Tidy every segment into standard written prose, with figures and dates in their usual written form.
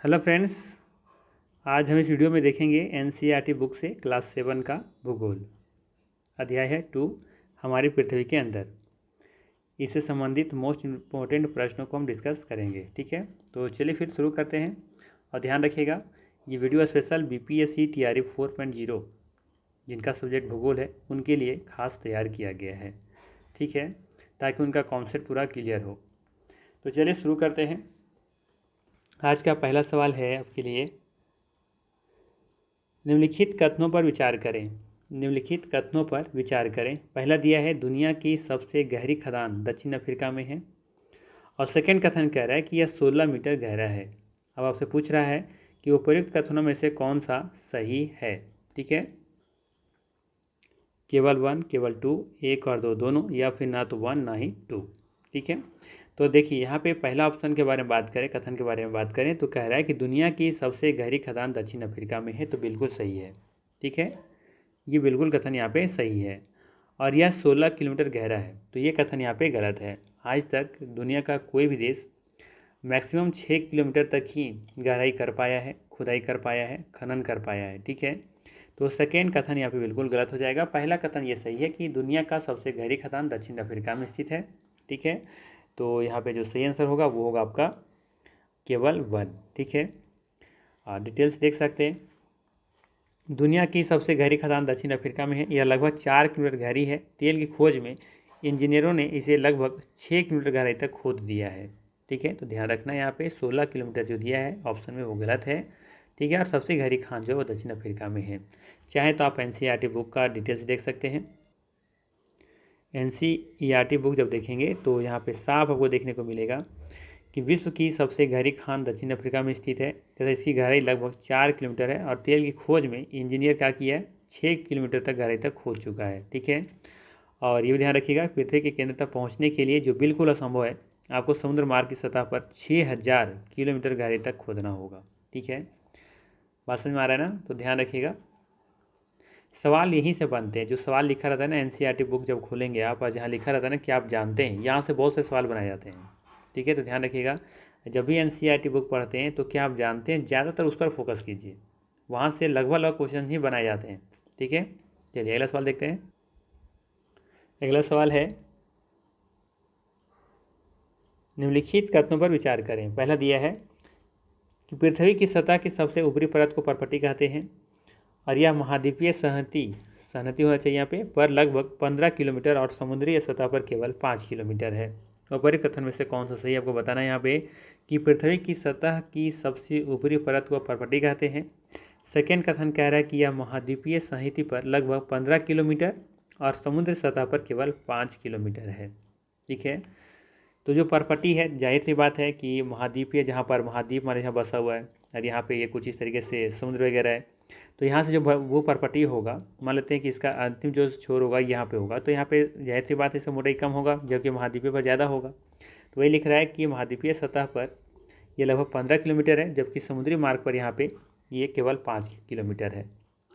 Hello friends, आज हम इस वीडियो में देखेंगे एनसीईआरटी बुक से क्लास 7 का भूगोल। अध्याय है 2, हमारी पृथ्वी के अंदर। इससे संबंधित मोस्ट इम्पोर्टेंट प्रश्नों को हम डिस्कस करेंगे। ठीक है, तो चलिए फिर शुरू करते हैं। और ध्यान रखिएगा, ये वीडियो स्पेशल बीपीएससी टीआरई 4.0 जिनका सब्जेक्ट भूगोल है उनके लिए खास तैयार किया गया है। ठीक है, ताकि उनका कॉन्सेप्ट पूरा क्लियर हो। तो चलिए शुरू करते हैं। आज का पहला सवाल है आपके लिए, निम्नलिखित कथनों पर विचार करें। निम्नलिखित कथनों पर विचार करें। पहला दिया है दुनिया की सबसे गहरी खदान दक्षिण अफ्रीका में है, और सेकंड कथन कह रहा है कि यह 16 मीटर गहरा है। अब आपसे पूछ रहा है कि उपयुक्त कथनों में से कौन सा सही है। ठीक है, केवल 1, केवल 2, 1 और 2 दोनों, या फिर ना तो 1 ना ही 2। ठीक है, तो देखिए यहाँ पे पहला ऑप्शन के बारे में बात करें, कथन के बारे में बात करें तो कह रहा है कि दुनिया की सबसे गहरी खदान दक्षिण अफ्रीका में है, तो बिल्कुल सही है। ठीक है, ये बिल्कुल कथन यहाँ पे सही है। और यह 16 किलोमीटर गहरा है, तो ये कथन यहाँ पे गलत है। आज तक दुनिया का कोई भी देश मैक्सिमम 6 किलोमीटर तक ही गहराई कर पाया है, खुदाई कर पाया है, खनन कर पाया है। ठीक है, तो सेकेंड कथन यहाँ पे बिल्कुल गलत हो जाएगा। पहला कथन ये सही है कि दुनिया का सबसे गहरी खदान दक्षिण अफ्रीका में स्थित है। ठीक है, तो यहाँ पे जो सही आंसर होगा वो होगा आपका केवल 1। ठीक है, डिटेल्स देख सकते हैं। दुनिया की सबसे गहरी खदान दक्षिण अफ्रीका में है। यह लगभग 4 किलोमीटर गहरी है। तेल की खोज में इंजीनियरों ने इसे लगभग 6 किलोमीटर गहराई तक खोद दिया है। ठीक है, तो ध्यान रखना यहाँ पे 16 किलोमीटर जो दिया है ऑप्शन में वो गलत है। ठीक है, और सबसे गहरी खान जो है वो दक्षिण अफ्रीका में है। चाहे तो आप एनसीईआरटी बुक का डिटेल्स देख सकते हैं। एनसीईआरटी बुक जब देखेंगे तो यहाँ पे साफ आपको देखने को मिलेगा कि विश्व की सबसे गहरी खान दक्षिण अफ्रीका में स्थित है, तथा इसकी गहराई लगभग 4 किलोमीटर है। और तेल की खोज में इंजीनियर क्या किया है, 6 किलोमीटर तक गहराई तक खोद चुका है। ठीक है, और ये भी ध्यान रखिएगा, पृथ्वी के केंद्र तक पहुँचने के लिए जो बिल्कुल असंभव है, आपको समुद्र मार्ग की सतह पर 6000 किलोमीटर गहराई तक खोदना होगा। ठीक है, बात समझ में आ रहा है ना? तो ध्यान रखिएगा, सवाल यहीं से बनते हैं। जो सवाल लिखा रहता है ना एनसीईआरटी बुक जब खोलेंगे आप, और जहाँ लिखा रहता है ना कि आप जानते हैं, यहाँ से बहुत से सवाल बनाए जाते हैं। ठीक है, तो ध्यान रखिएगा, जब भी एनसीईआरटी बुक पढ़ते हैं तो क्या आप जानते हैं, ज़्यादातर उस पर फोकस कीजिए। वहाँ से लगभग क्वेश्चन ही बनाए जाते हैं। ठीक है, चलिए अगला सवाल देखते हैं। अगला सवाल है, निम्नलिखित कथनों पर विचार करें। पहला दिया है कि पृथ्वी की सतह की सबसे ऊपरी परत को पर्पटी कहते हैं, और यह महाद्वीपीय सहती सहनति होना चाहिए यहाँ पे पर लगभग 15 किलोमीटर, और समुद्री सतह पर केवल 5 किलोमीटर है। ऊपरी कथन में से कौन सा सही आपको बताना है यहाँ पे कि पृथ्वी की सतह की सबसे ऊपरी परत को पर्पटी कहते हैं। सेकेंड कथन कह रहा है कि यह महाद्वीपीय सहती पर लगभग 15 किलोमीटर और समुद्र सतह पर केवल 5 किलोमीटर है। ठीक है, तो जो पर्पटी है, जाहिर सी बात है कि महाद्वीपीय, जहाँ पर महाद्वीप हमारे यहाँ बसा हुआ है और यहाँ पे ये कुछ इस तरीके से समुद्र वगैरह है, तो यहाँ से जो वो पर्पटी होगा, मान लेते हैं कि इसका अंतिम जो छोर होगा यहाँ पे होगा, तो यहाँ पे जाहिर सी बात है इसका मोटाई कम होगा, जबकि महाद्वीपीय पर ज़्यादा होगा। तो वही लिख रहा है कि महाद्वीपीय सतह पर ये लगभग 15 किलोमीटर है, जबकि समुद्री मार्ग पर यहाँ पे ये केवल 5 किलोमीटर है।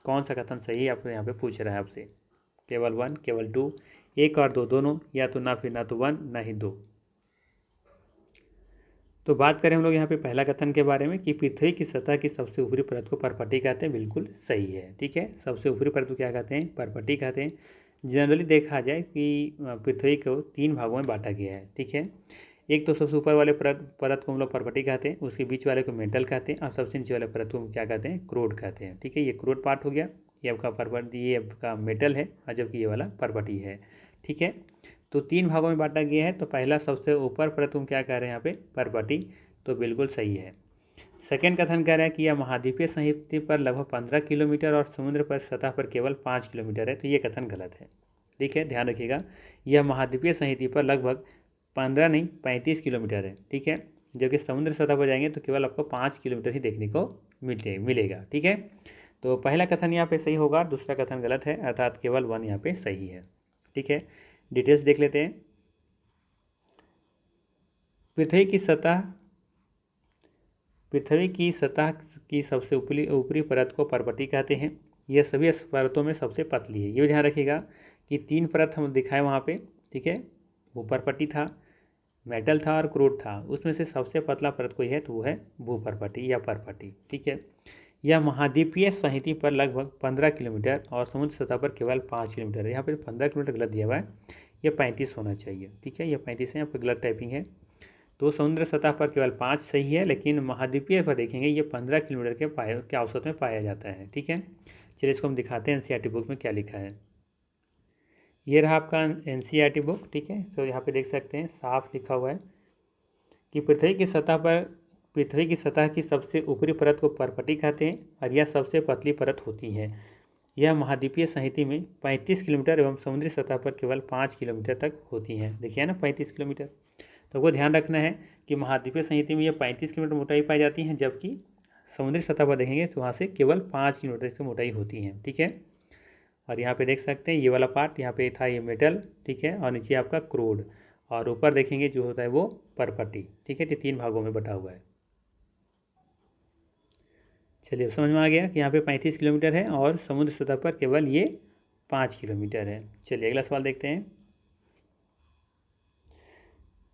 कौन सा कथन सही है आपको यहाँ पे पूछ रहा है आपसे, केवल 1, केवल 2, 1 और 2 दोनों, या तो ना फिर ना तो 1 ना ही 2। तो बात करें हम लोग यहाँ पे पहला कथन के बारे में कि पृथ्वी की सतह की सबसे ऊपरी परत को पर्पटी कहते हैं, बिल्कुल सही है। ठीक है, सबसे ऊपरी परत को क्या कहते हैं, पर्पटी कहते हैं। जनरली देखा जाए कि पृथ्वी को 3 भागों में बांटा गया है। ठीक है, एक तो सबसे ऊपर वाले परत को हम लोग पर्पटी कहते हैं, उसके बीच वाले को मेंटल कहते हैं, और सबसे नीचे वाले परत को क्या कहते हैं, क्रोड कहते हैं। ठीक है, ये क्रोड पार्ट हो गया, ये आपका पर्पटी, ये आपका मेटल है, और जबकि ये वाला पर्पटी है। ठीक है, तो 3 भागों में बांटा गया है। तो पहला सबसे ऊपर परत को क्या कह रहे हैं यहाँ पे, पर्पटी, तो बिल्कुल सही है। सेकेंड कथन कह रहा है कि यह महाद्वीपीय सहती पर लगभग 15 किलोमीटर और समुद्र पर सतह पर केवल 5 किलोमीटर है, तो ये कथन गलत है। ठीक है, ध्यान रखिएगा, यह महाद्वीपीय सहती पर लगभग 15 नहीं 35 किलोमीटर है। ठीक है, जबकि समुद्र सतह पर जाएंगे तो केवल आपको 5 किलोमीटर ही देखने को मिलेगा। ठीक है, तो पहला कथन यहाँ पे सही होगा, दूसरा कथन गलत है, अर्थात केवल 1 यहाँ पे सही है। ठीक है, डिटेल्स देख लेते हैं। पृथ्वी की सतह की सबसे ऊपरी परत को पर्पटी कहते हैं। यह सभी परतों में सबसे पतली है। ये ध्यान रखिएगा कि 3 परत हम दिखाए वहाँ पे। ठीक है, वो पर्पटी था, मेटल था और क्रूड था, उसमें से सबसे पतला परत कोई है तो वो है भूपर्पटी या परपटी। ठीक है, यह महाद्वीपीय सहिति पर लगभग 15 किलोमीटर और समुद्र सतह पर केवल 5 किलोमीटर है। यहाँ पर 15 किलोमीटर गलत दिया हुआ है, ये 35 होना चाहिए। ठीक है, ये 35 है, यहाँ पर गलत टाइपिंग है। तो समुद्र सतह पर केवल 5 सही है, लेकिन महाद्वीपीय पर देखेंगे ये 15 किलोमीटर के औसत में पाया जाता है। ठीक है, चलिए इसको हम दिखाते हैं एनसीईआरटी बुक में क्या लिखा है। ये रहा आपका एनसीईआरटी बुक। ठीक है, तो यहाँ पे देख सकते हैं साफ लिखा हुआ है कि पृथ्वी की सतह की सबसे ऊपरी परत को परपटी कहते हैं और यह सबसे पतली परत होती है। यह महाद्वीपीय सहिति में 35 किलोमीटर एवं समुद्री सतह पर केवल 5 किलोमीटर तक होती है। देखिए ना 35 किलोमीटर। तो आपको ध्यान रखना है कि महाद्वीपीय सहिति में यह 35 किलोमीटर मोटाई पाई जाती है, जबकि समुद्री सतह पर देखेंगे तो वहाँ से केवल 5 किलोमीटर से मोटाई होती है। ठीक है, और यहाँ पे देख सकते हैं ये वाला पार्ट, यहाँ पे था ये मेटल। ठीक है, और नीचे आपका क्रूड, और ऊपर देखेंगे जो होता है वो परपटी। ठीक है, ये 3 भागों में बटा हुआ है। चलिए समझ में आ गया कि यहाँ पे 35 किलोमीटर है और समुद्र सतह पर केवल ये 5 किलोमीटर है। चलिए अगला सवाल देखते हैं।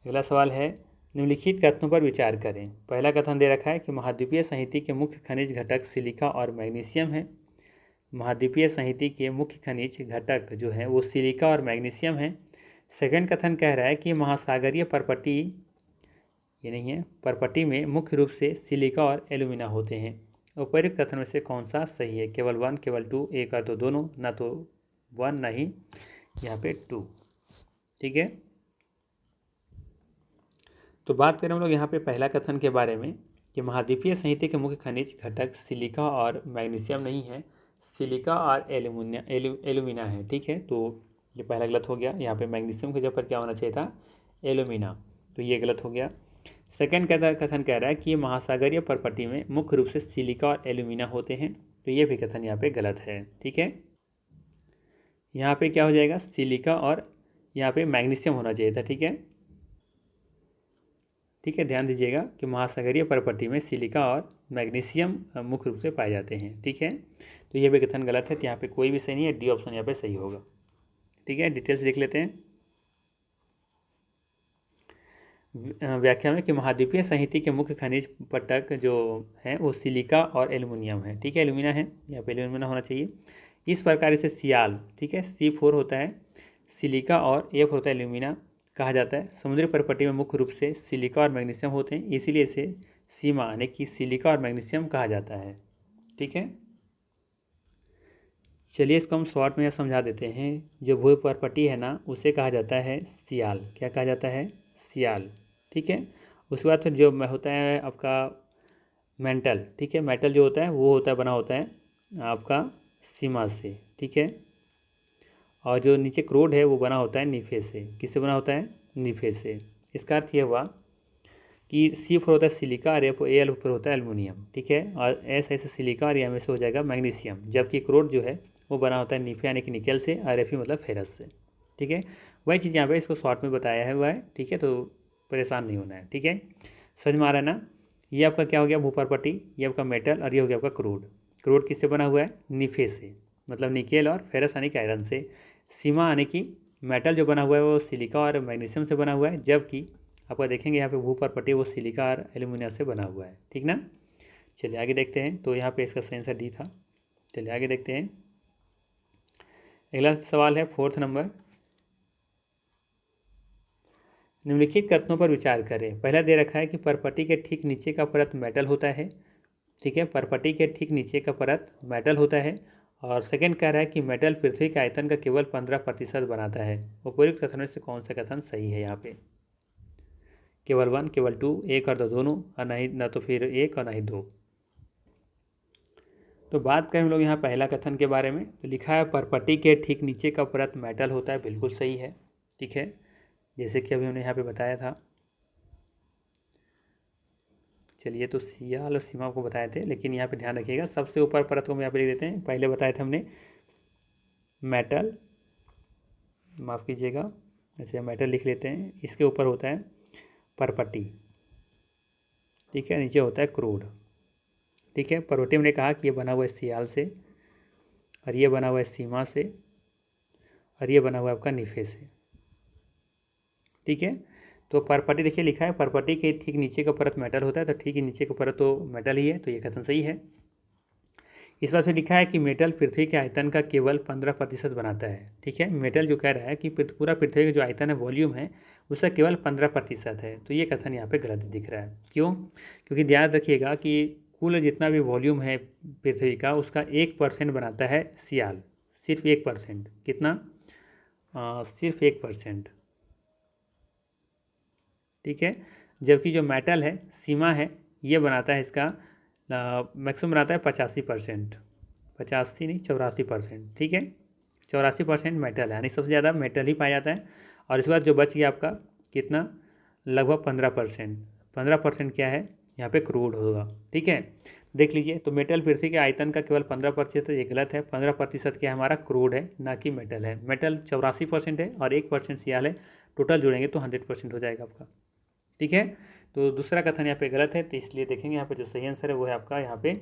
अगला सवाल है, निम्नलिखित कथनों पर विचार करें। पहला कथन दे रखा है कि महाद्वीपीय सहिति के मुख्य खनिज घटक सिलिका और मैग्नीशियम है। महाद्वीपीय सहिति के मुख्य खनिज घटक जो है वो सिलिका और मैग्नीशियम है। सेकंड कथन कह रहा है कि महासागरीय परपटी, ये नहीं है, परपटी में मुख्य रूप से सिलिका और एल्यूमिना होते हैं। उपयुक्त कथन में से कौन सा सही है? केवल 1, केवल 2, एक और तो दोनों, ना तो 1 ना ही यहाँ पे 2। ठीक है, तो बात करें हम लोग यहाँ पे पहला कथन के बारे में कि महाद्वीपीय सहिति के मुख्य खनिज घटक सिलिका और मैग्नीशियम नहीं है, सिलिका और एल्यूमिना है। ठीक है, तो ये पहला गलत हो गया। यहाँ पे मैग्नीशियम के जगह पर क्या होना चाहिए था? एल्यूमिना, तो ये गलत हो गया। सेकंड कथन कह रहा है कि महासागरीय परपटी में मुख्य रूप से सिलिका और एल्यूमिना होते हैं, तो ये भी कथन यहाँ पे गलत है। ठीक है, यहाँ पे क्या हो जाएगा? सिलिका और यहाँ पे मैग्नीशियम होना चाहिए था। ठीक है, ठीक है, ध्यान दीजिएगा कि महासागरीय परपटी में सिलिका और मैग्नीशियम मुख्य रूप से पाए जाते हैं। ठीक है, तो ये भी कथन गलत है, तो यहाँ पे कोई भी सही नहीं है, डी ऑप्शन यहाँ पे सही होगा। ठीक है, डिटेल्स देख लेते हैं व्याख्या में कि महाद्वीपीय सहिति के मुख्य खनिज पटक जो है वो सिलिका और एल्युमिनियम है। ठीक है, एल्यूमिना है, यहाँ पे एल्यूमिना होना चाहिए। इस प्रकार इसे सियाल, ठीक है, C4 होता है सिलिका और F होता है एल्यूमिना कहा जाता है। समुद्री परपटी में मुख्य रूप से सिलिका और मैग्नीशियम होते हैं, इसीलिए इसे सीमा यानी कि सिलिका और मैग्नीशियम कहा जाता है। ठीक है, चलिए इसको हम शॉर्ट में यह समझा देते हैं। जो भू परपटी है ना उसे कहा जाता है सियाल। क्या कहा जाता है? सियाल। ठीक है, उसके बाद फिर जो होता है आपका मेंटल। ठीक है, मेटल जो होता है वो होता है बना होता है आपका सीमा से। ठीक है, और जो नीचे क्रोड है वो बना होता है नीफे से। किससे बना होता है? नीफे से। इसका अर्थ ये हुआ कि C पर होता है सिलिका और Al पर होता है एल्युमिनियम। ठीक है, और S ऐसे सिलिका और M से हो जाएगा मैग्नीशियम, जबकि क्रोड जो है वो बना होता है नीफे यानी कि निकल से और Fe मतलब फेरस से। ठीक है, वही चीज़ यहाँ पे इसको शॉर्ट में बताया है हुआ है। ठीक है, तो परेशान नहीं होना है। ठीक है, समझ में आ रहा है ना? ये आपका क्या हो गया? भूपरपट्टी, ये आपका मेटल, और ये हो गया आपका क्रूड। क्रूड किससे बना हुआ है? निफे से, मतलब निकेल और फेरस यानी कि आयरन से। सीमा यानी कि मेटल जो बना हुआ है वो सिलिका और मैग्नीशियम से बना हुआ है, जबकि आपका देखेंगे यहाँ पे भूपरपट्टी वो सिलिका और एल्यूमिनियम से बना हुआ है। ठीक ना? चलिए आगे देखते हैं। तो यहाँ पे इसका सही आंसर डी था। चलिए आगे देखते हैं। अगला सवाल है 4th नंबर। निम्नलिखित कथनों पर विचार करें। पहला दे रखा है कि परपट्टी के ठीक नीचे का परत मेटल होता है। ठीक है, परपट्टी के ठीक नीचे का परत मेटल होता है। और सेकंड कह रहा है कि मेटल पृथ्वी के आयतन का केवल 15% बनाता है। उपयुक्त कथनों से कौन सा कथन सही है? यहाँ पे केवल 1, केवल 2, एक और दो दोनों, और नहीं ना तो फिर एक और ना ही 2। तो बात करें हम लोग यहाँ पहला कथन के बारे में, तो लिखा है परपट्टी के ठीक नीचे का परत मेटल होता है। बिल्कुल सही है। ठीक है, जैसे कि अभी हमने यहाँ पे बताया था। चलिए, तो सियाल और सीमा को बताए थे, लेकिन यहाँ पे ध्यान रखिएगा सबसे ऊपर परत को हम यहाँ पे लिख देते हैं। पहले बताए थे हमने मेटल, माफ़ कीजिएगा, अच्छा मेटल लिख लेते हैं। इसके ऊपर होता है परपट्टी। ठीक है, नीचे होता है क्रूड। ठीक है, परपट्टी हमने कहा कि ये बना हुआ है सियाल से, और ये बना हुआ है सीमा से, और ये बना हुआ है आपका निफे से। ठीक है, तो परपटी देखिए लिखा है, परपटी के ठीक नीचे का परत मेटल होता है, तो ठीक ही नीचे का परत तो मेटल ही है, तो ये कथन सही है। इस बात में लिखा है कि मेटल पृथ्वी के आयतन का केवल 15% बनाता है। ठीक है, मेटल जो कह रहा है कि पूरा पृथ्वी का जो आयतन है, वॉल्यूम है, उसका केवल 15% है, तो ये कथन यहाँ पे गलत दिख रहा है। क्यों? क्योंकि ध्यान रखिएगा कि कुल जितना भी वॉल्यूम है पृथ्वी का, उसका 1% बनाता है सियाल, सिर्फ 1%। कितना? सिर्फ 1%। ठीक है, जबकि जो मेटल है, सीमा है, ये बनाता है इसका मैक्सिमम बनाता है 85%, 85 नहीं 84%। ठीक है, 84% मेटल है, यानी सबसे ज़्यादा मेटल ही पाया जाता है। और इसके बाद जो बच गया आपका कितना, लगभग 15%। 15% क्या है यहाँ पे, क्रूड होगा। ठीक है, देख लीजिए, तो मेटल पृथ्वी के आयतन का केवल 15%, ये गलत है। 15% क्या है हमारा, क्रूड है, ना कि मेटल है। मेटल 84% है और 1% सियाल है, टोटल जोड़ेंगे तो 100% हो जाएगा आपका। ठीक है, तो दूसरा कथन यहाँ पे गलत है, तो इसलिए देखेंगे यहाँ पे जो सही आंसर है वो है आपका यहाँ पे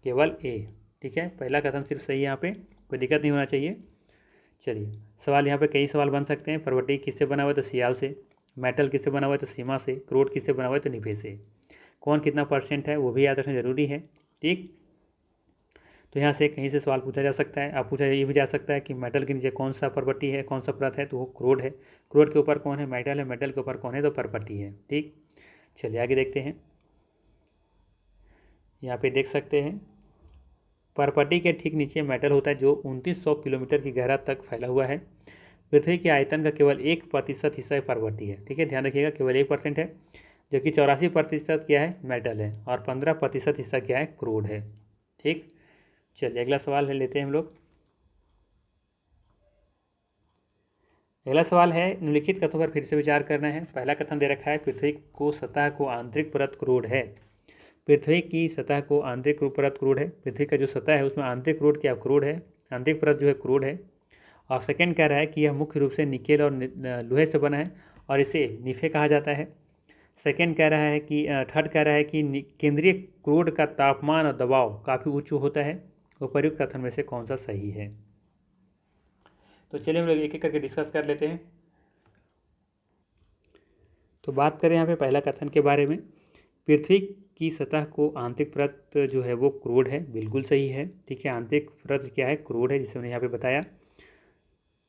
केवल ए। ठीक है, पहला कथन सिर्फ सही है, यहाँ पे कोई दिक्कत नहीं होना चाहिए। चलिए, सवाल यहाँ पे कई सवाल बन सकते हैं। पर्वटी किससे बना हुआ है, तो सियाल से। मेटल किससे बना हुआ है, तो सीमा से। क्रूड किससे बना हुआ है, तो निभे से। कौन कितना परसेंट है वो भी याद रखना जरूरी है। ठीक, तो यहाँ से कहीं से सवाल पूछा जा सकता है। आप पूछा ये भी जा सकता है कि मेटल के नीचे कौन सा पर्वटी है, कौन सा परत है, तो वो क्रूड है। क्रूड के ऊपर कौन है, मेटल है। मेटल के ऊपर कौन है, तो पर्वटी है। ठीक, चलिए आगे देखते हैं। यहाँ पे देख सकते हैं, परपटी के ठीक नीचे मेटल होता है जो 2900 किलोमीटर की गहरा तक फैला हुआ है। पृथ्वी के आयतन का केवल 1% हिस्सा परपटी है। ठीक है, ध्यान रखिएगा, केवल 1% है, जबकि 84% क्या है, मेटल है, और 15% हिस्सा क्या है, क्रूड है। ठीक, चलिए अगला सवाल है, लेते हैं हम लोग। अगला सवाल है, निम्नलिखित कथनों पर फिर से विचार करना है। पहला कथन दे रखा है, पृथ्वी को सतह को आंतरिक परत क्रूड है। पृथ्वी की सतह को आंतरिक परत क्रूड है। पृथ्वी का जो सतह है उसमें आंतरिक क्रूड क्या, क्रूड है, आंतरिक परत जो है क्रूड है। और सेकंड कह रहा है कि यह मुख्य रूप से निकेल और लोहे से बना है और इसे निफे कहा जाता है। सेकंड कह रहा है कि थर्ड कह रहा है कि केंद्रीय क्रूड का तापमान और दबाव काफ़ी उच्च होता है। उपर्युक्त कथन में से कौन सा सही है? तो चलिए हम लोग एक एक करके डिस्कस कर लेते हैं। तो बात करें यहाँ पे पहला कथन के बारे में, पृथ्वी की सतह को आंतरिक परत जो है वो क्रूड है, बिल्कुल सही है। ठीक है, आंतरिक परत क्या है, क्रूड है, जिसे मैंने यहाँ पे बताया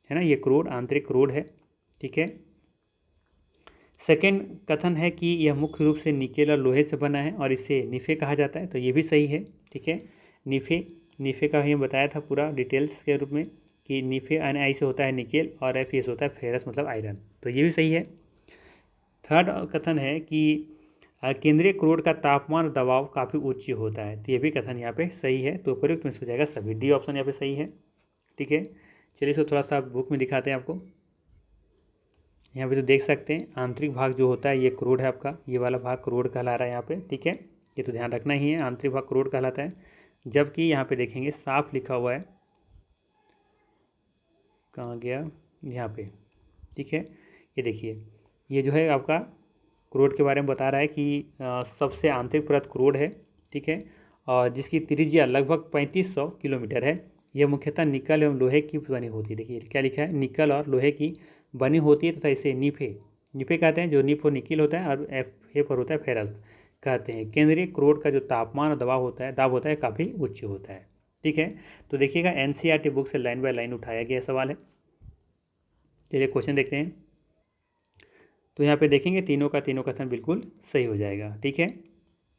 है ना, ये क्रूड, आंतरिक क्रूड है। ठीक है, सेकेंड कथन है कि यह मुख्य रूप से निकेल और लोहे से बना है और इसे निफे कहा जाता है, तो ये भी सही है। ठीक है, निफे, निफे का ही बताया था पूरा डिटेल्स के रूप में कि निफे एन आई से होता है निकेल और एफ से होता है फेरस, मतलब आयरन, तो ये भी सही है। थर्ड कथन है कि केंद्रीय क्रूड का तापमान और दबाव काफ़ी उच्च होता है, तो ये भी कथन यहाँ पे सही है। तो उपयुक्त में हो जाएगा सभी, डी ऑप्शन यहाँ पे सही है। ठीक है, चलिए इसको थोड़ा सा बुक में दिखाते हैं आपको। यहाँ पे तो देख सकते हैं, आंतरिक भाग जो होता है ये क्रूड है आपका, ये वाला भाग क्रूड कहला रहा है यहाँ पे। ठीक है, ये तो ध्यान रखना ही है, आंतरिक भाग क्रूड कहलाता है। जबकि यहाँ पे देखेंगे साफ लिखा हुआ है, कहाँ गया, यहाँ पे। ठीक है, ये देखिए, ये जो है आपका क्रूड के बारे में बता रहा है कि सबसे आंतरिक परत क्रूड है। ठीक है, और जिसकी त्रिज्या लगभग 3500 किलोमीटर है। यह मुख्यतः निकल एवं लोहे की बनी होती है। देखिए क्या लिखा है, निकल और लोहे की बनी होती है तथा इसे निफे, निफे कहते हैं, जो निफ और निकिल होता है, और एफ ए पर होता है फेरस कहते हैं। केंद्रीय क्रूड का जो तापमान और दबाव होता है, दाब होता है, काफ़ी उच्च होता है। ठीक है, तो देखिएगा एनसीईआरटी बुक से लाइन बाय लाइन उठाया गया सवाल है। चलिए क्वेश्चन देखते हैं। तो यहाँ पे देखेंगे तीनों का तीनों कथन बिल्कुल सही हो जाएगा। ठीक है,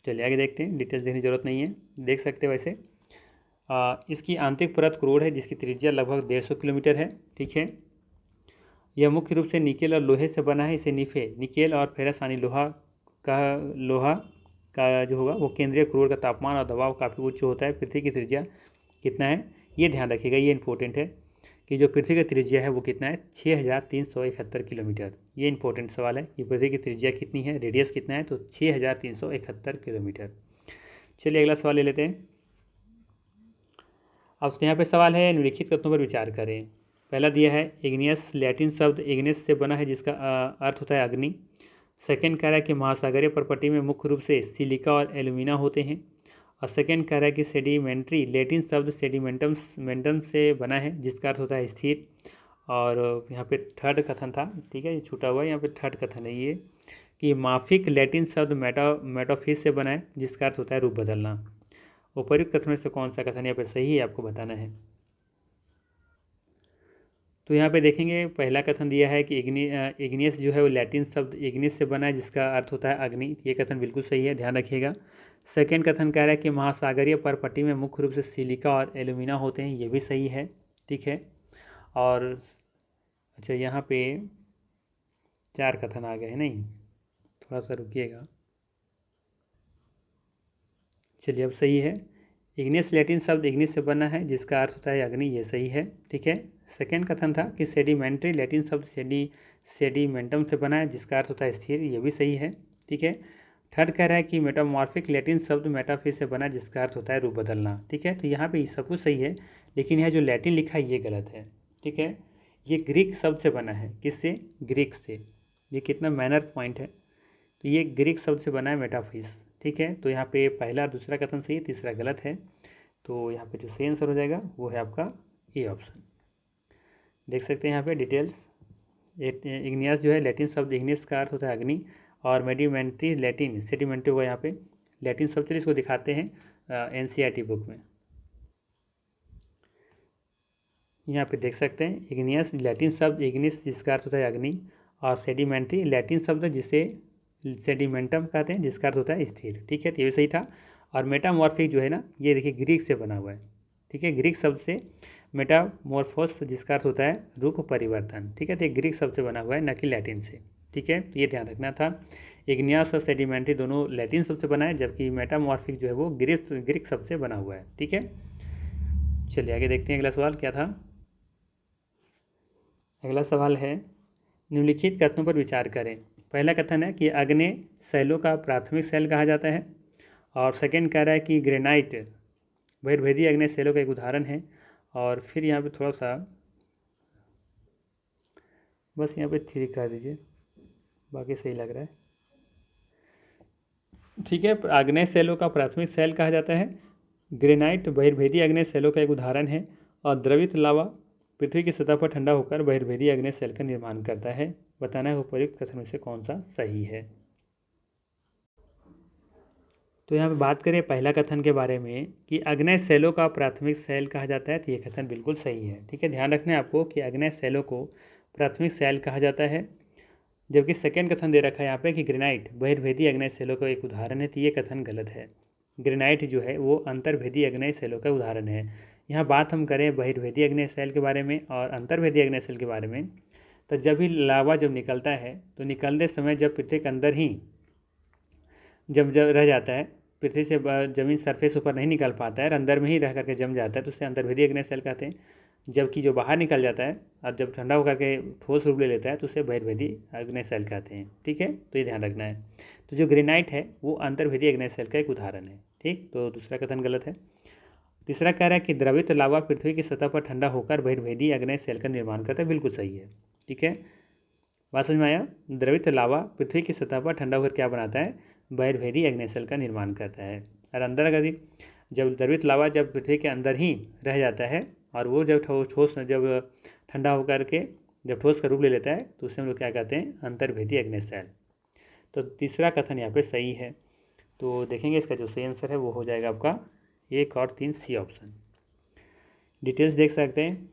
चलिए आगे देखते हैं, डिटेल्स देखने की जरूरत नहीं है, देख सकते हैं वैसे। इसकी आंतरिक परत क्रूड है जिसकी त्रिज्या लगभग 150 किलोमीटर है। ठीक है, यह मुख्य रूप से निकेल और लोहे से बना है। इसे निफे, निकेल और फेरस यानी लोहा का जो होगा वो केंद्रीय क्रूड का तापमान और दबाव काफ़ी उच्च होता है। पृथ्वी की त्रिज्या कितना है, ये ध्यान रखिएगा, ये इंपॉर्टेंट है कि जो पृथ्वी की त्रिज्या है वो कितना है, 6371 किलोमीटर। ये इंपॉर्टेंट सवाल है कि पृथ्वी की त्रिज्या कितनी है, रेडियस कितना है, तो 6371 किलोमीटर। चलिए अगला सवाल ले लेते हैं। अब यहाँ पे सवाल है, निम्नलिखित कथनों पर विचार करें। पहला दिया है, इग्नियस, लैटिन शब्द इग्निस से बना है जिसका अर्थ होता है अग्नि। सेकेंड कह रहा है कि महासागरीय प्रपट्टी में मुख्य रूप से सिलिका और एल्यूमिना होते हैं। और सेकेंड कह रहा है कि सेडिमेंट्री, लैटिन शब्द सेडिमेंटम से बना है जिसका अर्थ होता है स्थिर। और यहाँ पे थर्ड कथन था, ठीक है, ये छूटा हुआ है, यहाँ पे थर्ड कथन है ये, कि माफिक लैटिन शब्द मेटाफिस से बना है, जिसका अर्थ होता है रूप बदलना। उपर्युक्त कथन में से कौन सा कथन यहाँ पे सही है आपको बताना है। तो यहाँ पे देखेंगे पहला कथन दिया है कि इग्नियस जो है वो लैटिन शब्द इग्निस से बना है, जिसका अर्थ होता है अग्नि। ये कथन बिल्कुल सही है, ध्यान रखिएगा। सेकेंड कथन कह रहा है कि महासागरीय परपट्टी में मुख्य रूप से सिलिका और एल्यूमिना होते हैं, ये भी सही है, ठीक है। और अच्छा, यहाँ पे 4 कथन आ गए हैं, नहीं थोड़ा सा रुकिएगा। चलिए अब सही है। इग्नियस लैटिन शब्द इग्निस से बना है, जिसका अर्थ होता है अग्नि, ये सही है, ठीक है। सेकेंड कथन था कि सेडिमेंट्री लैटिन शब्द सेडिमेंटम से बना है, जिसका अर्थ होता है स्थिर, ये भी सही है, ठीक है। थर्ड कह रहा है कि मेटामॉर्फिक लैटिन शब्द मेटाफिस से बना, जिसका अर्थ होता है रूप बदलना, ठीक है। तो यहाँ पे सब कुछ सही है, लेकिन यह जो लैटिन लिखा है ये गलत है, ठीक है। ये ग्रीक शब्द से बना है, किससे? ग्रीक से। ये कितना मैनर पॉइंट है। तो ये ग्रीक शब्द से बना है मेटाफिस, ठीक है। तो यहाँ पे पहला और दूसरा कथन सही है, तीसरा गलत है। तो यहाँ पे जो सही आंसर हो जाएगा वो है आपका ए ऑप्शन। देख सकते हैं यहाँ पे डिटेल्स। इग्नियस जो है लैटिन शब्द इग्नियस का अर्थ होता है अग्नि, और मेडिमेंट्री लैटिन सेडिमेंट्री हुआ यहाँ पे लैटिन शब्द। चलिए इसको दिखाते हैं NCERT बुक में। यहाँ पे देख सकते हैं इग्नियस लैटिन शब्द इग्निस, जिसका अर्थ होता है अग्नि, और सेडिमेंट्री लैटिन शब्द जिसे सेडिमेंटम कहते हैं, जिसका अर्थ होता है स्थिर, ठीक है। तो ये सही था। और मेटामॉर्फिक जो है ना, ये देखिए ग्रीक से बना हुआ है, ठीक है। ग्रीक शब्द से मेटामॉर्फोस, जिसका अर्थ होता है रूप परिवर्तन, ठीक है। तो ये ग्रीक शब्द से बना हुआ है, न कि लैटिन से, ठीक है। तो ये ध्यान रखना था। इग्नियस और सेडिमेंट्री दोनों लैटिन शब्द से बना है, जबकि मेटामॉर्फिक जो है वो ग्रीक शब्द से बना हुआ है, ठीक है। चलिए आगे देखते हैं अगला सवाल क्या था। अगला सवाल है निम्नलिखित कथनों पर विचार करें। पहला कथन है कि आग्नेय शैलों का प्राथमिक शैल कहा जाता है, और सेकंड कह रहा है कि ग्रेनाइट बहिर्भेदीय आग्नेय शैलों का एक उदाहरण है। और फिर यहाँ पे थोड़ा सा बस यहाँ पे 3 कर दीजिए, बाकी सही लग रहा है, ठीक है। आग्नेय शैलों का प्राथमिक शैल कहा जाता है, ग्रेनाइट बहिर्भेदीय आग्नेय शैलों का एक उदाहरण है, और द्रवित लावा पृथ्वी की सतह पर ठंडा होकर बहिर्भेदीय आग्नेय शैल का निर्माण करता है। बताना है उपयुक्त कथन में से कौन सा सही है। तो यहाँ पे बात करें पहला कथन के बारे में कि आग्नेय शैलों का प्राथमिक शैल कहा जाता है, तो ये कथन बिल्कुल सही है, ठीक है। ध्यान रखना है आपको कि आग्नेय शैलों को प्राथमिक शैल कहा जाता है, जबकि सेकेंड कथन दे रखा है यहाँ पे कि ग्रेनाइट बहिर्भेदीय आग्नेय शैलों का एक उदाहरण है, तो ये कथन गलत है। ग्रेनाइट जो है वो अंतर्भेदीय आग्नेय शैलों का उदाहरण है। यहाँ बात हम करें बहिर्भेदीय आग्नेय शैल के बारे में और अंतर्भेदीय आग्नेय शैल के बारे में, तो जब भी लावा जब निकलता है तो निकलते समय जब पृथ्वी के अंदर ही जब रह जाता है, पृथ्वी से जमीन सरफेस ऊपर नहीं निकल पाता है, अंदर में ही रह करके जम जाता है, तो उसे अंतर्भेदीय आग्नेय शैल कहते हैं। जबकि जो बाहर निकल जाता है और जब ठंडा होकर के ठोस रूप ले लेता है तो उसे बहिर्भेदीय आग्नेय शैल कहते हैं, ठीक है। तो ये ध्यान रखना है। तो जो ग्रेनाइट है वो अंतर्भेदीय आग्नेय शैल का एक उदाहरण है, ठीक। तो दूसरा कथन गलत है। तीसरा कह रहा है कि द्रवित लावा पृथ्वी की सतह पर ठंडा होकर बहिर्भेदीय आग्नेय शैल का निर्माण करता है, बिल्कुल सही है, ठीक है। बात समझ में आया? द्रवित लावा पृथ्वी की सतह पर ठंडा होकर क्या बनाता है? बहिर्भेदीय आग्नेय शैल का निर्माण करता है। और अंदर अगर जब द्रवित लावा जब पृथ्वी के अंदर ही रह जाता है और वो जब ठोस जब ठंडा होकर के जब ठोस का रूप ले लेता है तो उसे हम लोग क्या कहते हैं? अंतर्भेदीय आग्नेय शैल। तो तीसरा कथन यहाँ पे सही है। तो देखेंगे इसका जो सही आंसर है वो हो जाएगा आपका 1 और 3 सी ऑप्शन। डिटेल्स देख सकते हैं।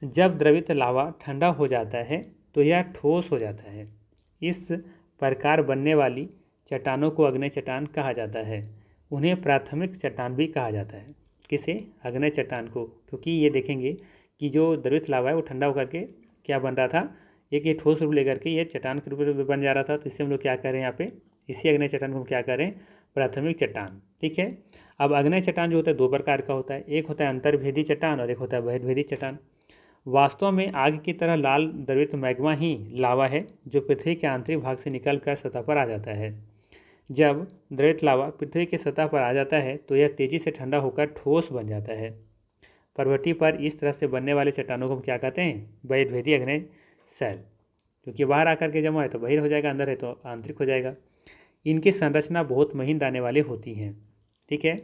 जब द्रवित लावा ठंडा हो जाता है तो यह ठोस हो जाता है। इस प्रकार बनने वाली चट्टानों को आग्नेय चट्टान कहा जाता है। उन्हें प्राथमिक चट्टान भी कहा जाता है। किसे? आग्नेय चट्टान को। क्योंकि ये देखेंगे कि जो द्रवित लावा है वो ठंडा होकर के क्या बन रहा था? एक ये ठोस रूप लेकर के ये चट्टान के रूप में बन जा रहा था। तो इससे हम लोग क्या करें? यहाँ पे इसी आग्नेय चट्टान को हम क्या करें? प्राथमिक चट्टान, ठीक है। अब आग्नेय चट्टान जो होता है 2 प्रकार का होता है। एक होता है अंतर्भेदी चट्टान और एक होता है बहिर्भेदी चट्टान। वास्तव में आग की तरह लाल द्रवित मैग्मा ही लावा है जो पृथ्वी के आंतरिक भाग से निकलकर सतह पर आ जाता है। जब द्रवित लावा पृथ्वी की सतह पर आ जाता है तो यह तेजी से ठंडा होकर ठोस बन जाता है। पर्वती पर इस तरह से बनने वाले चट्टानों को हम क्या कहते हैं? बहिर्भेदी आग्नेय शैल। क्योंकि बाहर आकर के जमा है तो बहिर हो जाएगा, अंदर है तो आंतरिक हो जाएगा। इनकी संरचना बहुत महीन दाने वाली होती हैं, ठीक है।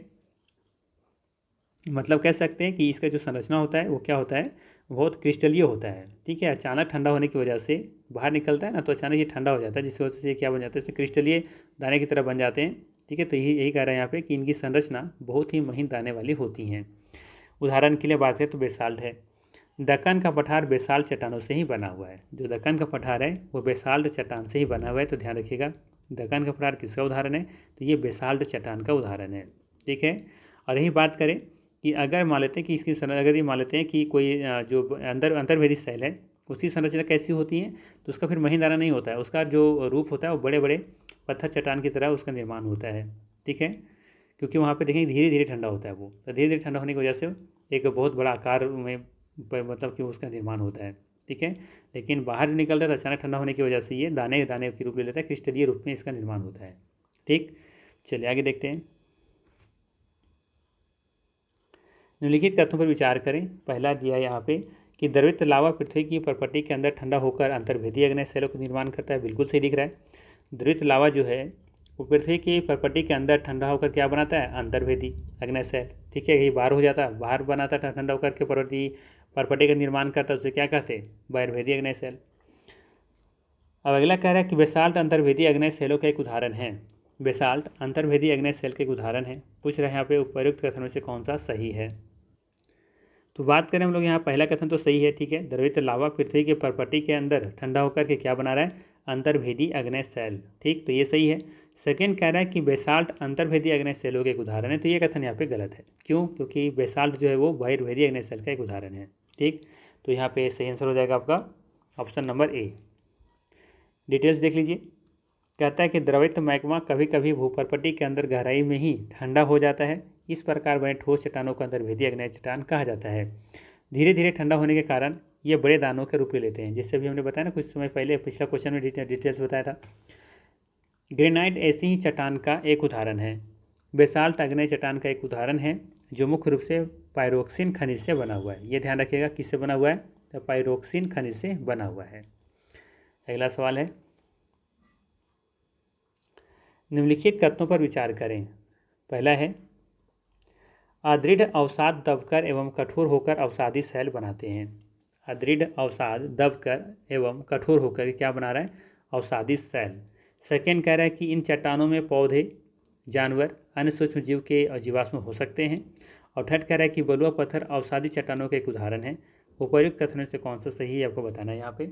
मतलब कह सकते हैं कि इसका जो संरचना होता है वो क्या होता है? बहुत क्रिस्टलीय होता है। ठीक है, अचानक ठंडा होने की वजह से बाहर निकलता है ना, तो अचानक ये ठंडा हो जाता है, जिसकी वजह से क्या बन जाता है, इसमें क्रिस्टलीय दाने की तरह बन जाते हैं। ठीक है, तो यही कह रहे हैं यहाँ पे कि इनकी संरचना बहुत ही महीन दाने वाली होती हैं। उदाहरण के लिए बात करें तो बेसाल्ट है। दक्कन का पठार बेसाल्ट चट्टानों से ही बना हुआ है। जो दक्कन का पठार है वो बेसाल्ट चट्टान से ही बना हुआ है, तो ध्यान रखिएगा। दक्कन का पठार किसका उदाहरण है, तो ये बेसाल्ट चट्टान का उदाहरण है। ठीक है, और यही बात करें कि अगर मान लेते हैं कि इसकी अगर ये मान लेते हैं कि कोई जो अंतर्वेदी सेल है उसकी संरचना कैसी होती है, तो उसका फिर महीन दाना नहीं होता है, उसका जो रूप होता है वो बड़े बड़े पत्थर चट्टान की तरह उसका निर्माण होता है। ठीक है, क्योंकि वहाँ पे देखेंगे धीरे धीरे ठंडा होता है वो, तो धीरे धीरे ठंडा होने की वजह से एक बहुत बड़ा आकार में मतलब कि उसका निर्माण होता है। ठीक है, लेकिन बाहर निकलता है तो अचानक ठंडा होने की वजह से ये दाने दाने के रूप ले लेता है, क्रिस्टलीय रूप में इसका निर्माण होता है। ठीक, चलिए आगे देखते हैं। निम्नलिखित तथ्यों पर विचार करें। पहला दिया यहाँ पे कि द्रवित लावा पृथ्वी की परपट्टी के अंदर ठंडा होकर अंतर्भेदी अग्नेय सेलों का निर्माण करता है। बिल्कुल सही दिख रहा है। द्रवित लावा जो है वो पृथ्वी की परपट्टी के अंदर ठंडा होकर क्या बनाता है, अंतर्भेदी अग्नेय सेल। ठीक है, यही बाहर हो जाता है, बाहर बनाता है ठंडा होकर के परपट्टी का निर्माण करता है, उसे क्या कहते हैं, बहिर्भेदी अग्नेय सेल। अब अगला कह रहा है कि बेसाल्ट अंतर्भेदी अग्नेय सेलों का एक उदाहरण है। बेसाल्ट अंतर्भेदी अग्नेय सेल का एक उदाहरण है। पूछ रहे हैं यहाँ पे उपयुक्त कथनों से कौन सा सही है। तो बात करें हम लोग यहाँ, पहला कथन तो सही है। ठीक है, द्रवित लावा पृथ्वी के परपट्टी के अंदर ठंडा होकर के क्या बना रहा है, अंतर्भेदी अग्नेय सेल। ठीक, तो ये सही है। सेकेंड कह रहा है कि बेसाल्ट अंतर्भेदी अग्नेय सेलों का एक उदाहरण है, तो ये कथन यहाँ पे गलत है। क्यों, क्योंकि बेसाल्ट जो है वो बहिर्भेदी अग्नेय सेल का एक उदाहरण है। ठीक, तो यहाँ पे सही आंसर हो जाएगा आपका ऑप्शन नंबर ए। डिटेल्स देख लीजिए। कहता है कि द्रवित मैग्मा कभी कभी भूपरपट्टी के अंदर गहराई में ही ठंडा हो जाता है। इस प्रकार बने ठोस चट्टानों को अंतर्भेदी अग्नेय चट्टान कहा जाता है। धीरे धीरे ठंडा होने के कारण ये बड़े दानों के रूप ले लेते हैं, जैसे भी हमने बताया ना कुछ समय पहले, पिछला क्वेश्चन में डिटेल्स बताया था। ग्रेनाइट ऐसी ही चट्टान का एक उदाहरण है। बेसाल्ट अग्नेय चट्टान का एक उदाहरण है जो मुख्य रूप से पायरोक्सिन खनिज से बना हुआ है। ये ध्यान रखिएगा, किससे बना हुआ है, तो पायरोक्सिन खनिज से बना हुआ है। अगला सवाल है, निम्नलिखित कथनों पर विचार करें। पहला है, अदृढ़ अवसाद दबकर एवं कठोर होकर अवसादी सेल बनाते हैं। अदृढ़ अवसाद दबकर एवं कठोर होकर क्या बना रहा है, अवसादी सेल। सेकेंड कह रहा है कि इन चट्टानों में पौधे, जानवर, अन्य सूक्ष्म जीव के जीवाश्म हो सकते हैं। और थर्ड कह रहा है कि बलुआ पत्थर अवसादी चट्टानों का एक उदाहरण है। उपर्युक्त कथनों से कौन सा सही है आपको बताना है यहाँ पे।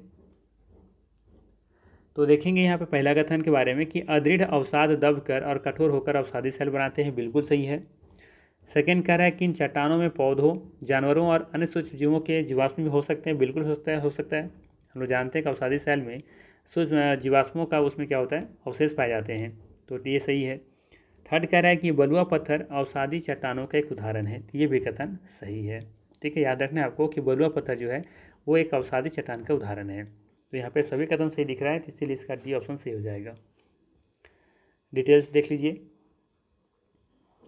तो देखेंगे यहाँ पे पहला कथन के बारे में कि अदृढ़ अवसाद दबकर और कठोर होकर अवसादी सेल बनाते हैं, बिल्कुल सही है। सेकेंड कह रहा है कि इन चट्टानों में पौधों, जानवरों और अन्य सूक्ष्म जीवों के जीवाश्म भी हो सकते हैं, बिल्कुल हो सकता है। हम लोग जानते हैं कि अवसादी सेल में सूक्ष्म जीवाश्मों का उसमें क्या होता है, अवशेष पाए जाते हैं, तो ये सही है। थर्ड कह रहा है कि बलुआ पत्थर अवसादी चट्टानों का एक उदाहरण है, तो ये भी कथन सही है। ठीक है, याद रखना है आपको कि बलुआ पत्थर जो है वो एक अवसादी चट्टान का उदाहरण है। तो यहाँ पे सभी कथन सही दिख रहा है, तो इसीलिए इसका डी ऑप्शन सही हो जाएगा। डिटेल्स देख लीजिए।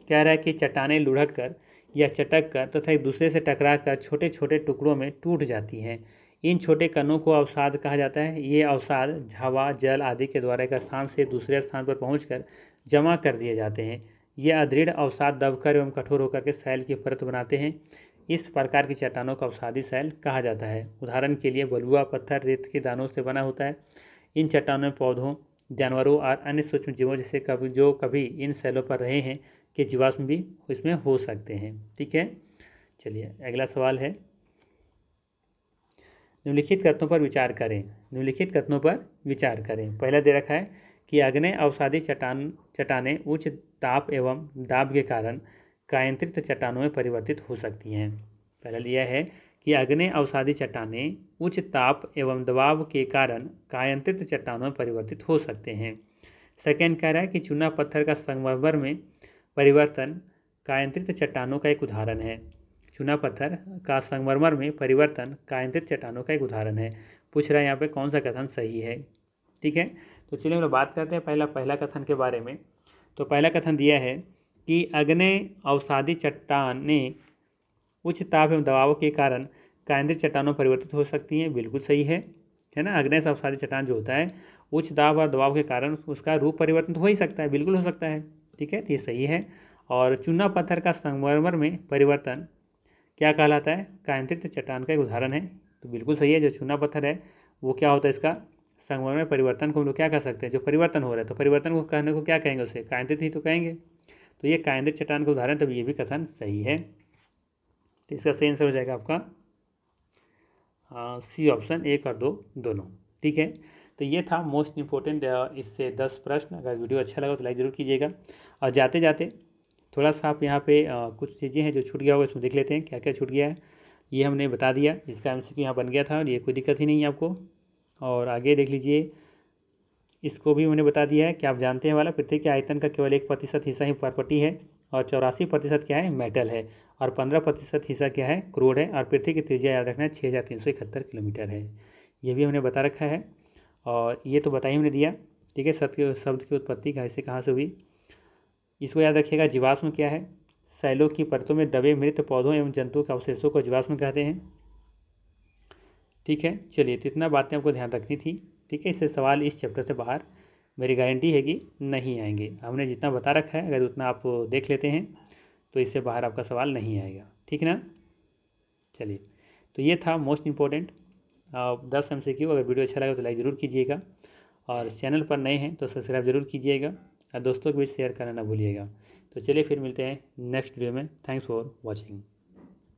कह रहा है कि चट्टानें लुढ़क कर या चटक कर तथा एक दूसरे से टकरा कर छोटे छोटे टुकड़ों में टूट जाती हैं। इन छोटे कणों को अवसाद कहा जाता है। ये अवसाद हवा, जल आदि के द्वारा एक स्थान से दूसरे स्थान पर पहुंचकर जमा कर दिए जाते हैं। ये अदृढ़ अवसाद दबकर एवं कठोर होकर के सेल की परत बनाते हैं। इस प्रकार की चट्टानों को अवसादी सेल कहा जाता है। उदाहरण के लिए बलुआ पत्थर रेत के दानों से बना होता है। इन चट्टानों में पौधों, जानवरों और अन्य सूक्ष्म जीवों जैसे कभी इन सेलों पर रहे हैं के जीवाश्म भी इसमें हो सकते हैं। ठीक है, चलिए अगला सवाल है, निम्नलिखित कथनों पर विचार करें। निम्नलिखित कथनों पर विचार करें। पहला दे रखा है कि अग्नेय अवसादी चट्टानें उच्च ताप एवं दाब के कारण कायांतरित चट्टानों में परिवर्तित हो सकती हैं। पहला लिया है कि अग्नेय अवसादी चट्टानें उच्च ताप एवं दबाव के कारण कायांतरित चट्टानों में परिवर्तित हो सकते हैं। सेकेंड कह रहा है कि चूना पत्थर का संगमरमर में परिवर्तन कायांतरित चट्टानों का एक उदाहरण है। चूना पत्थर का संगमरमर में परिवर्तन कायांतरित चट्टानों का एक उदाहरण है। पूछ रहा है यहाँ पे कौन सा कथन सही है। ठीक है, तो चलिए हम लोग बात करते हैं पहला कथन के बारे में। तो पहला कथन दिया है कि अग्नेय अवसादी चट्टानें उच्च ताप एवं दबाव के कारण कायांतरित चट्टानों में परिवर्तित हो सकती हैं, बिल्कुल सही है ना। अग्नेय अवसादी चट्टान जो होता है उच्च दाब और दबाव के कारण उसका रूप परिवर्तन हो ही सकता है, बिल्कुल हो सकता है। ठीक है, तो ये सही है। और चूना पत्थर का संगमरमर में परिवर्तन क्या कहलाता है? कायांतरित चट्टान का एक उदाहरण है। तो बिल्कुल सही है। जो चूना पत्थर है वो क्या होता है? इसका संगमरमर में परिवर्तन को हम लोग क्या कह सकते हैं? जो परिवर्तन हो रहा है, तो परिवर्तन को कहने को क्या कहेंगे? उसे कायांतरित ही तो कहेंगे। तो ये कायांतरित चट्टान का उदाहरण, तब ये भी कथन सही है। तो इसका सही आंसर हो जाएगा आपका सी ऑप्शन, 1 और 2 दोनों। ठीक है। तो ये था मोस्ट इंपॉर्टेंट इससे 10 प्रश्न। अगर वीडियो अच्छा लगा तो लाइक ज़रूर कीजिएगा। और जाते जाते थोड़ा सा आप यहाँ पे कुछ चीज़ें हैं जो छूट गया होगा, इसमें देख लेते हैं क्या क्या छूट गया है। ये हमने बता दिया, इसका MCQ यहाँ बन गया था और ये कोई दिक्कत ही नहीं है आपको। और आगे देख लीजिए, इसको भी मैंने बता दिया है कि आप जानते हैं वाला, पृथ्वी के आयतन का केवल 1% हिस्सा ही पर्पटी है और 84% क्या है? मेटल है। और 15% हिस्सा क्या है? क्रूड है। और पृथ्वी की त्रिज्या याद रखना है 6371 किलोमीटर है। ये भी हमने बता रखा है। और ये तो बता ही हमने दिया। ठीक है। शब्द की उत्पत्ति कैसे कहाँ से हुई, इसको याद रखिएगा। जीवाश्म क्या है? सैलों की परतों में दबे मृत पौधों एवं जंतुओं के अवशेषों को जीवाश्म कहते हैं। ठीक है। चलिए, तो इतना बातें आपको ध्यान रखनी थी। ठीक है। इससे सवाल इस चैप्टर से बाहर मेरी गारंटी है कि नहीं आएंगे। हमने जितना बता रखा है, अगर उतना आप देख लेते हैं तो इससे बाहर आपका सवाल नहीं आएगा। ठीक है ना? चलिए, तो ये था मोस्ट इम्पोर्टेंट 10 MCQ। अगर वीडियो अच्छा लगा तो लाइक ज़रूर कीजिएगा, और चैनल पर नए हैं तो सब्सक्राइब ज़रूर कीजिएगा, और दोस्तों के बीच शेयर करना ना भूलिएगा। तो चलिए, फिर मिलते हैं नेक्स्ट वीडियो में। Thanks for watching.